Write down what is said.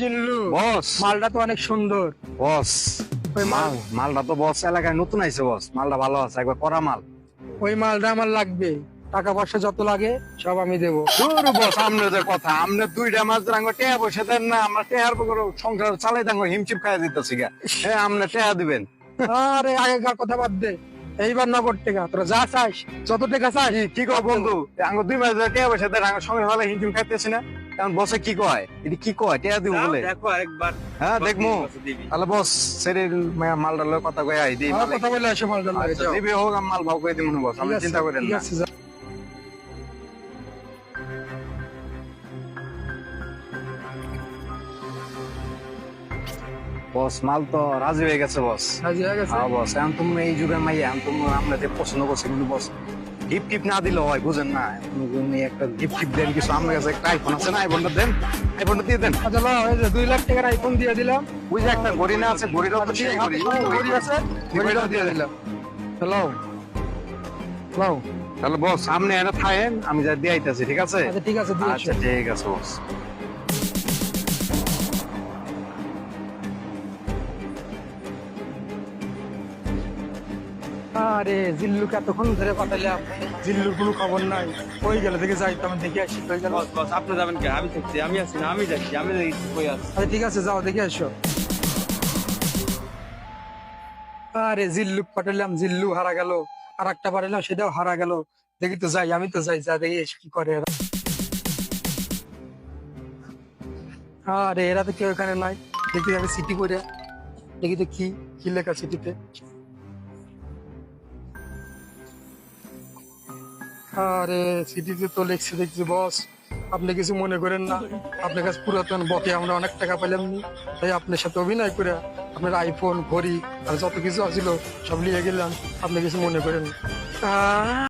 জিল্লু বস মালটা তো অনেক সুন্দর। বস ওই মালটা তো বস এলাকায় নতুন আইছে বস, মালটা ভালো আছে, একবার করা মাল। ওই মালটা আমার লাগবে, টাকা পয়সা যত লাগে সব আমি দেবো। দূর বস, আপনাদের কথা, আপনি দুইটা মাস ধরে টেয়া বসে দেন না, আমরা টেয়ার সংসার চালাই দাঙ্গ হিমচিপ খাই দিতেছি গা। হ্যাঁ, আপনি টেয়া দিবেন। আরে আগেকার কথা বাদ দে, এইবার নগদ টাকা তোরা যা চাস, যত টাকা চাস। কি কয় বন্ধু, আঙ্গ 2 মাস ধরে টেয়া বসে দেন, আঙ্গ সংসার চালাই হিমচিপ খাইতেছি না। এখন বসে কি কয়, এটি কি কয়, টেয়া দিব বলে? দেখো আরেকবার। হ্যাঁ দেখবো। তাহলে বস সেরের মালটার লগে কথা কই আই দিই। আমার কথা বলে আসে মালটা লাগে, যাও। দিবি হোক, আমি মাল ভাও করে দিই মনে বস, আপনি ঠিক আছে, চিন্তা করেন ঠিক না। আছে, যাও। বস মাল তো রাজি হয়ে গেছে বস। রাজি হয়ে গেছে? হ্যাঁ বস, এখন তুমি এই যুগের মাইয়া, এখন তুমি আমরা যে পছন্দ করছি, কিন্তু বস গিফট টিপ না দিলে হয়, বুঝেন না? তুমি একটা গিফট টিপ দেন কিছু, আমার কাছে একটা আইফোন আছে না, আইফোনটা দেন, আইফোনটা দিয়ে দেন। আচ্ছা লাও, এই যে 2 লাখ টাকার আইফোন দিয়ে দিলাম। ওই যে একটা ঘড়ি না আছে, ঘড়িটাও তো সেই ঘড়ি। ঘড়ি আছে, ঘড়িটাও দিয়ে দিলাম। লাও, লাও। তাহলে বস সামনে এটা থাকেন, আমি যা দিয়ে আইতাছি, ঠিক আছে? আচ্ছা ঠিক আছে, দিয়ে আচ্ছা ঠিক আছে বস। আরে জিল্লুকে এতক্ষণ ধরে পাঠাইলাম, জিল্লুর কোনো খবর নাই। ওই গেল দেখে যাই তো, আমি দেখে আসি। ওই গেল। বস বস আপনি যাবেন কে? আমি থাকছি, আমি আছি না, আমি যাচ্ছি, আমি কই আছি। আচ্ছা ঠিক আছে, যাও দেখে আসো। আরে জিল্লু পাঠাইলাম, জিল্লু হারা গেল। আর একটা পাঠাইলাম, সেটাও হারা গেল। দেখি তো যাই, আমি তো যাই, যা দেখি এসে কি করে এরা। আরে এরা তো কেউ এখানে নাই। দেখি আমি সিটি করে দেখি তো কি কি লেখা সিটিতে। আরে সিটিতে তো লিখছে, দেখছি বস আপনি কিছু মনে করেন না, আপনার কাছে পুরাতন বকে আমরা অনেক টাকা পেলাম নি, তাই আপনার সাথে অভিনয় করে আপনার আইফোন ঘড়ি আর যত কিছু আছিল সব নিয়ে গেলাম, আপনি কিছু মনে করেন না।